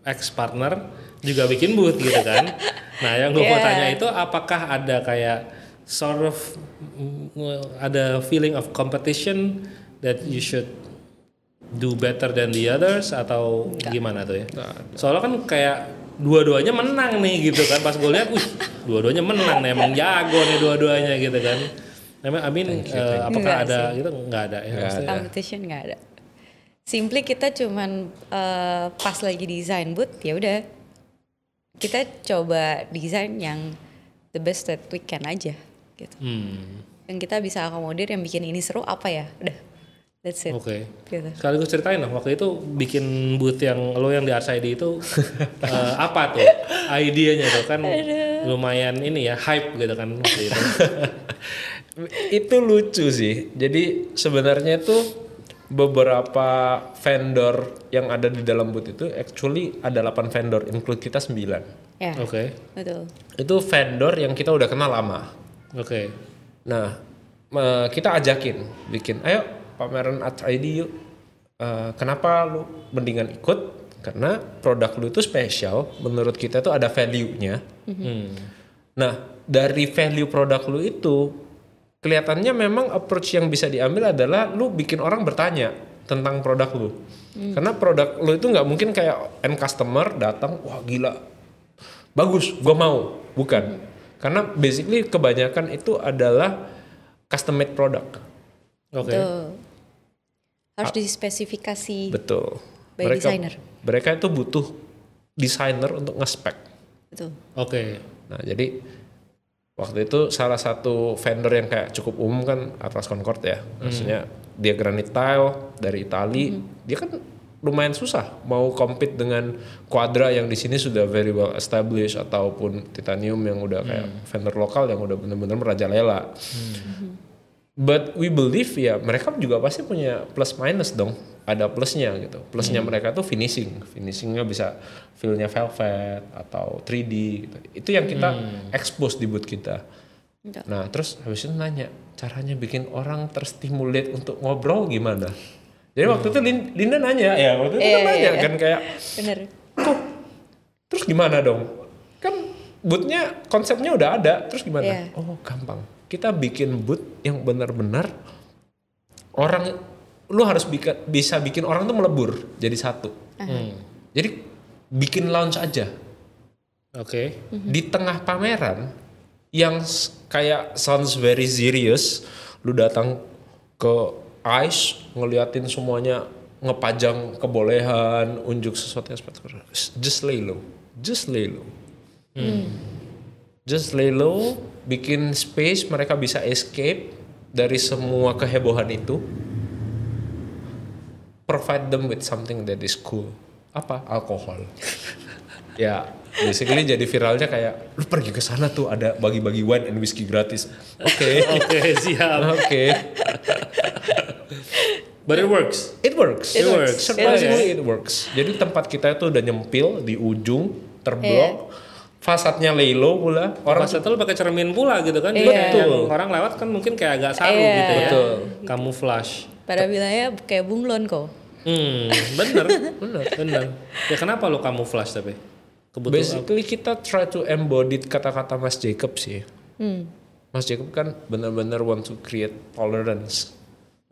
ex partner juga bikin booth gitu kan. Nah yang gue mau tanya itu apakah ada kayak sort of ada feeling of competition that you should do better than the others atau gimana tuh ya? Soalnya kan kayak dua-duanya menang nih gitu kan, pas gue lihat, dua-duanya menang nih, emang jago nih dua-duanya gitu kan. I mean, apakah ada gitu? Nggak ada ya? Competition nggak ada. Simply kita cuman pas lagi desain booth ya udah kita coba desain yang the best that we can aja gitu. Yang kita bisa akomodir yang bikin ini seru apa ya? Udah, that's it. Oke. Gitu. Sekaligus ceritain lah waktu itu bikin booth yang lo yang di RCID itu apa tuh idenya tuh kan lumayan ini ya hype gitu kan waktu itu. Itu lucu sih. Jadi sebenarnya tuh beberapa vendor yang ada di dalam booth itu actually ada 8 vendor, include kita 9. Ya. Oke. Betul. Itu vendor yang kita udah kenal lama. Oke. Nah, kita ajakin bikin, ayo pameran Arch ID yuk. Kenapa lu mendingan ikut? Karena produk lu itu spesial, menurut kita tuh ada value-nya. Nah, dari value produk lu itu kelihatannya memang approach yang bisa diambil adalah lu bikin orang bertanya tentang produk lu. Karena produk lu itu nggak mungkin kayak end customer datang, wah gila, bagus, gua mau. Bukan. Karena basically kebanyakan itu adalah custom made product. Oke. Harus dispesifikasi. Betul. By designer. Mereka itu butuh desainer untuk nge-spec. Betul. Oke. Nah, jadi waktu itu salah satu vendor yang kayak cukup umum kan Atlas Concord ya. Maksudnya dia granite tile dari Itali. Dia kan lumayan susah mau compete dengan Quadra yang di sini sudah very well established ataupun Titanium yang udah kayak vendor lokal yang udah benar-benar merajalela. But we believe ya mereka juga pasti punya plus minus dong. Ada plusnya gitu. Plusnya mereka tuh finishing. Finishingnya bisa feel-nya velvet atau 3D gitu. Itu yang kita expose di booth kita. Nah terus habis itu nanya caranya bikin orang terstimulate untuk ngobrol gimana. Jadi waktu itu Linda nanya ya. Waktu itu kan nanya kan kayak Bener. kok terus gimana dong? Kan booth-nya konsepnya udah ada. Terus gimana? Oh gampang. Kita bikin booth yang benar-benar orang, lu harus bisa bikin orang tuh melebur jadi satu. Jadi bikin lounge aja. Oke. Di tengah pameran yang kayak sounds very serious, lu datang ke ICE ngeliatin semuanya, ngepajang kebolehan, unjuk sesuatu yang spektakuler. Just lay low. Just lay low. Just lay low, bikin space mereka bisa escape dari semua kehebohan itu. Provide them with something that is cool. Apa? Alkohol. Ya, basically jadi viralnya kayak lu pergi ke sana tuh ada bagi-bagi wine and whiskey gratis. Oke. Oke, siap. Oke. But it works. It works. It works. Surprisingly it works. Jadi tempat kita itu udah nyempil di ujung, terblok. Fasadnya Lelo pula. Orang setel pakai cermin pula gitu kan. Betul. Orang lewat kan mungkin kayak agak saru gitu ya. Betul. Camouflage. Pada bilangnya kayak bunglon kok. Bener. Ya kenapa lo camouflage tapi? Kebetulan. Basically kita try to embody kata-kata Mas Jacob sih. Mas Jacob kan benar-benar want to create tolerance.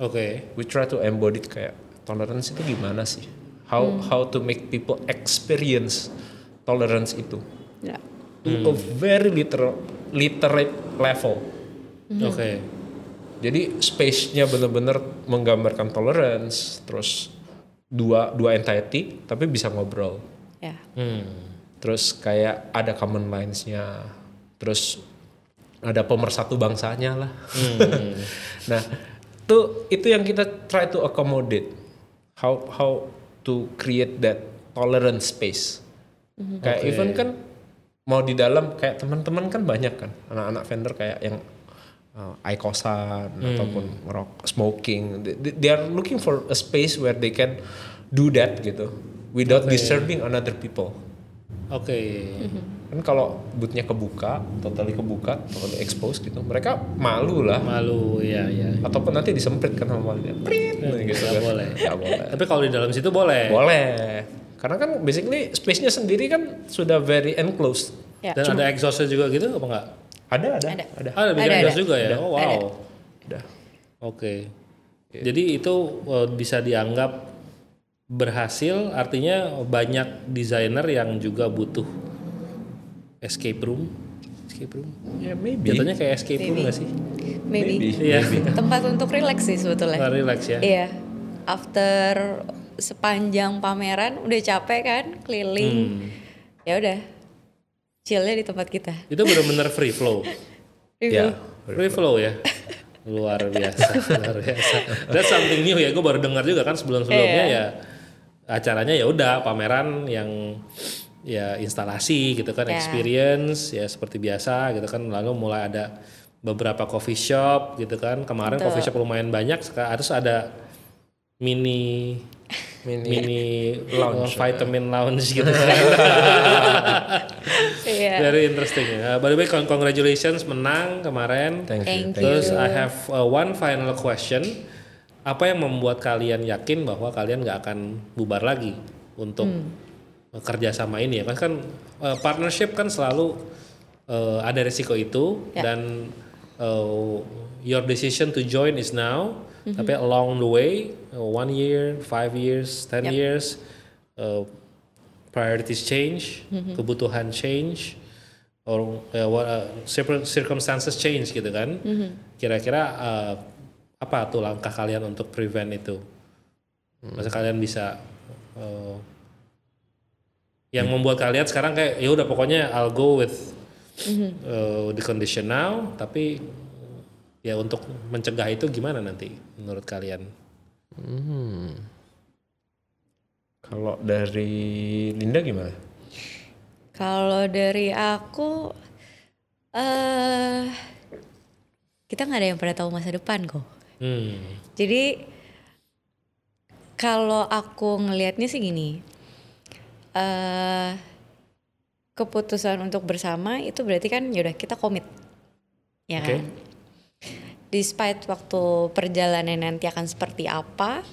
Oke. We try to embody kayak tolerance itu gimana sih? How to make people experience tolerance itu. Ya. To a very literate level. Oke. Jadi space-nya benar-benar menggambarkan tolerance, terus dua entity tapi bisa ngobrol. Ya. Terus kayak ada common lines-nya, terus ada pemersatu bangsanya lah. Nah, itu yang kita try to accommodate. How to create that tolerance space. Kayak even kan mau di dalam kayak teman-teman kan banyak kan anak-anak vendor kayak yang IQOSan ataupun smoking. They are looking for a space where they can do that gitu without disturbing another people. Kan kalau bootnya kebuka, totally expose gitu, mereka malu lah. Iya. Ataupun nanti disemprit kan sama dia. Gitu kan. Boleh. Tapi kalau di dalam situ boleh. Boleh. Karena kan basically space-nya sendiri kan sudah very enclosed. Ya. Dan ada exhaust juga gitu apa enggak? Ada. Bikin exhaust juga ya? Oh, wow. Ada. Jadi itu bisa dianggap berhasil, artinya banyak desainer yang juga butuh escape room. Ya maybe. Jatuhnya kayak escape room nggak sih? Maybe. Iya. Tempat untuk relax sih sebetulnya. Relax ya. Iya. After sepanjang pameran udah capek kan keliling. Ya udah. Chillnya di tempat kita. Itu benar-benar free flow. Free flow ya. Luar biasa. That's something new ya. Gue baru dengar juga kan sebelum-sebelumnya ya acaranya ya udah pameran yang ya instalasi gitu kan, experience ya seperti biasa gitu kan. Lalu mulai ada beberapa coffee shop gitu kan. Kemarin coffee shop lumayan banyak. Harus ada mini lounge, vitamin lounge gitu kan. Very interesting. By the way, congratulations menang kemarin. Thank you. Terus I have one final question. Apa yang membuat kalian yakin bahwa kalian nggak akan bubar lagi untuk kerja sama ini ya? Kan partnership kan selalu ada resiko itu dan your decision to join is now. Tapi along the way, 1 year, 5 years, 10 years, priorities change, kebutuhan change, or circumstances change gitu kan. Kira-kira apa tuh langkah kalian untuk prevent itu? Masa kalian bisa yang membuat kalian sekarang kayak ya udah pokoknya I'll go with the condition now, tapi ya untuk mencegah itu gimana nanti menurut kalian? Kalau dari Linda gimana? Kalau dari aku kita nggak ada yang pernah tahu masa depan kok. Jadi kalau aku ngelihatnya sih gini, keputusan untuk bersama itu berarti kan yaudah kita komit, ya kan? Despite waktu perjalanan nanti akan seperti apa,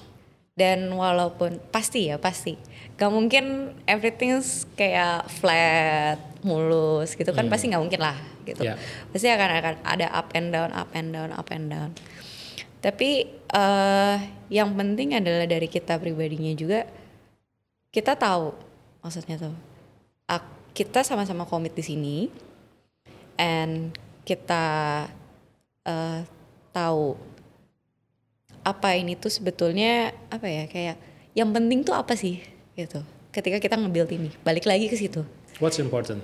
dan walaupun pasti gak mungkin everything kayak flat mulus gitu kan, pasti gak mungkin lah gitu. Pasti akan ada up and down. Tapi yang penting adalah dari kita pribadinya juga, kita tahu maksudnya tuh kita sama-sama komit di sini, and kita tahu apa ini tuh sebetulnya apa ya, kayak yang penting tuh apa sih gitu. Ketika kita nge-build ini, balik lagi ke situ. What's important?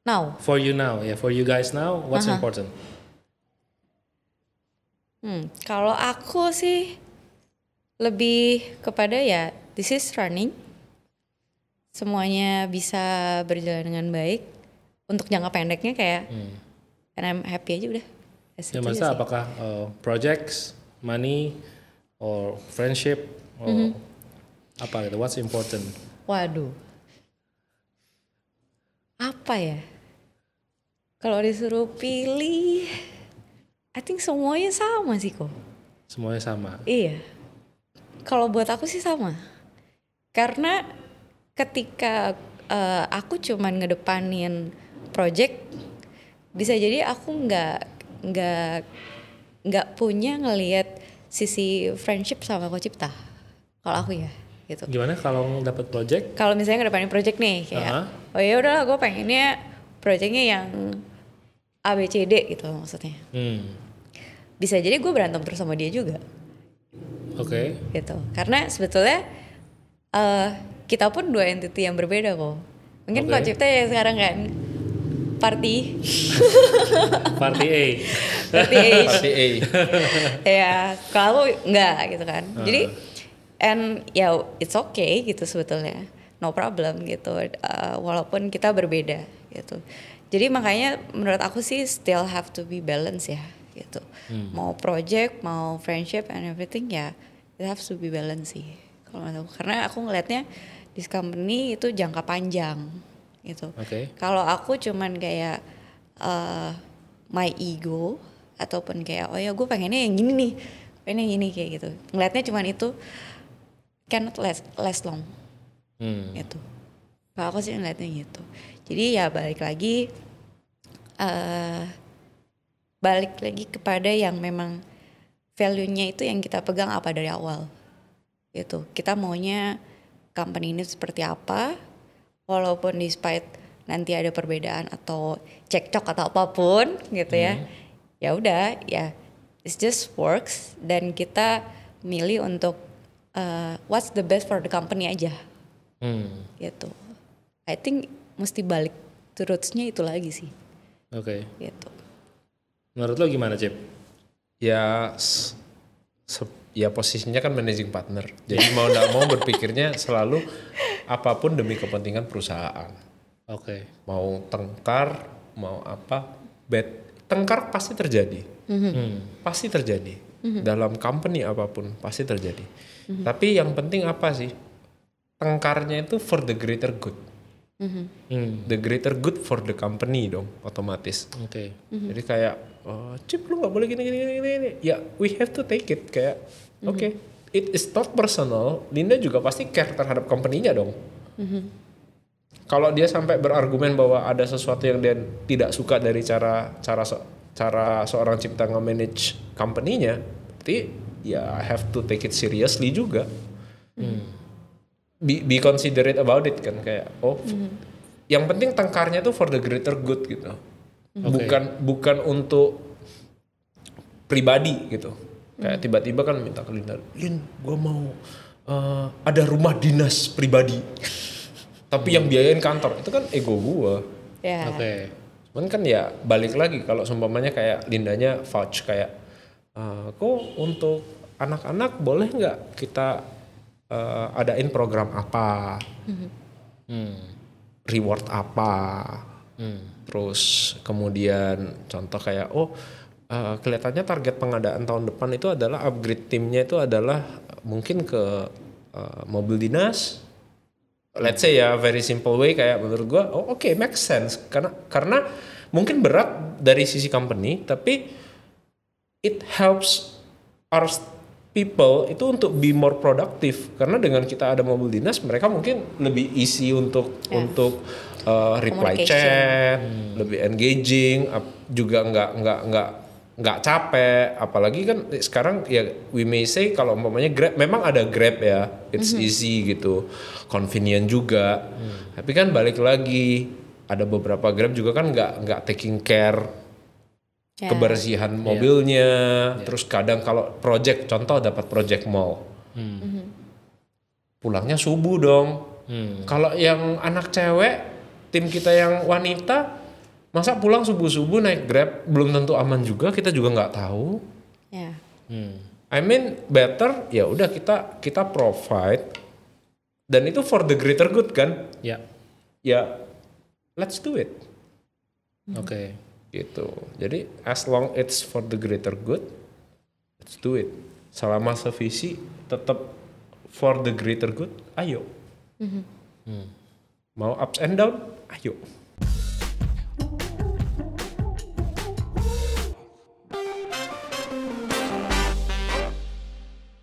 Now. For you now, for you guys now, what's important? Kalau aku sih lebih kepada ya this is running, semuanya bisa berjalan dengan baik. Untuk jangka pendeknya kayak and I'm happy aja udah. Ya masa apakah projects, money, or friendship, or apa gitu? What's important? Waduh, apa ya? Kalau disuruh pilih, I think semuanya sama sih kok. Semuanya sama? Iya. Kalau buat aku sih sama. Karena ketika aku cuman ngedepanin project, bisa jadi aku nggak punya ngelihat sisi friendship sama Kocipta. Kalau aku ya gitu. Gimana kalau dapat project? Kalau misalnya ngedepanin project nih kayak oh ya udahlah gue pengennya projectnya yang ABCD gitu maksudnya. Bisa jadi gue berantem terus sama dia juga. Gitu. Karena sebetulnya kita pun dua entity yang berbeda kok. Mungkin Kocipta ya sekarang kan party A. Ya, kalau aku enggak gitu kan. Jadi and ya it's okay gitu sebetulnya, no problem gitu, walaupun kita berbeda gitu. Jadi makanya menurut aku sih still have to be balance ya gitu. Mau project, mau friendship and everything ya, it has to be balance sih kalau menurut aku. Karena aku ngelihatnya this company itu jangka panjang gitu. Kalau aku cuman kayak my ego ataupun kayak oh ya gue pengennya yang gini nih, pengennya yang gini kayak gitu. Ngelihatnya cuman itu cannot last long gitu. Kalau aku sih ngeliatnya gitu. Jadi ya balik lagi kepada yang memang value-nya itu yang kita pegang apa dari awal gitu. Kita maunya company ini seperti apa, walaupun despite nanti ada perbedaan atau cekcok atau apapun gitu ya. Ya udah ya it just works dan kita milih untuk what's the best for the company aja. Gitu. I think mesti balik to roots-nya itu lagi sih. Gitu. Menurut lo gimana, Cip? Ya ya posisinya kan managing partner. Jadi mau nggak mau berpikirnya selalu apapun demi kepentingan perusahaan. Mau tengkar, mau apa, tengkar pasti terjadi. Pasti terjadi. Dalam company apapun pasti terjadi. Tapi yang penting apa sih? Tengkarnya itu for the greater good. The greater good for the company dong, otomatis. Jadi kayak, Cip lu nggak boleh gini. Ya, we have to take it kayak, it is not personal. Linda juga pasti care terhadap company-nya dong. Kalau dia sampai berargumen bahwa ada sesuatu yang dia tidak suka dari cara seorang Cipta nge-manage company-nya, berarti ya have to take it seriously juga. Be considerate about it kan kayak yang penting tengkarnya tuh for the greater good gitu. Bukan untuk pribadi gitu. Kayak tiba-tiba kan minta ke Linda, Lin, gue mau ada rumah dinas pribadi. Tapi yang biayain kantor, itu kan ego gue. Cuman kan ya balik lagi kalau seumpamanya kayak Lindanya vouch kayak, kok untuk anak-anak boleh nggak kita adain program apa, reward apa, terus kemudian contoh kayak kelihatannya target pengadaan tahun depan itu adalah upgrade timnya itu adalah mungkin ke mobil dinas, let's say ya very simple way kayak menurut gua make sense karena mungkin berat dari sisi company tapi it helps our people itu untuk be more productive karena dengan kita ada mobil dinas mereka mungkin lebih easy untuk reply chat, lebih engaging, juga nggak capek, apalagi kan sekarang ya we may say kalau umpamanya Grab memang ada Grab ya, it's easy gitu, convenient juga, tapi kan balik lagi ada beberapa Grab juga kan nggak taking care kebersihan mobilnya, terus kadang kalau contoh dapat project mall, pulangnya subuh dong. Kalau yang anak cewek, tim kita yang wanita, masa pulang subuh-subuh naik Grab belum tentu aman juga, kita juga nggak tahu. I mean better ya udah kita provide dan itu for the greater good kan? Ya, let's do it. Gitu. Jadi as long it's for the greater good, let's do it. Selama sevisi tetap for the greater good, ayo. Mau ups and down, ayo.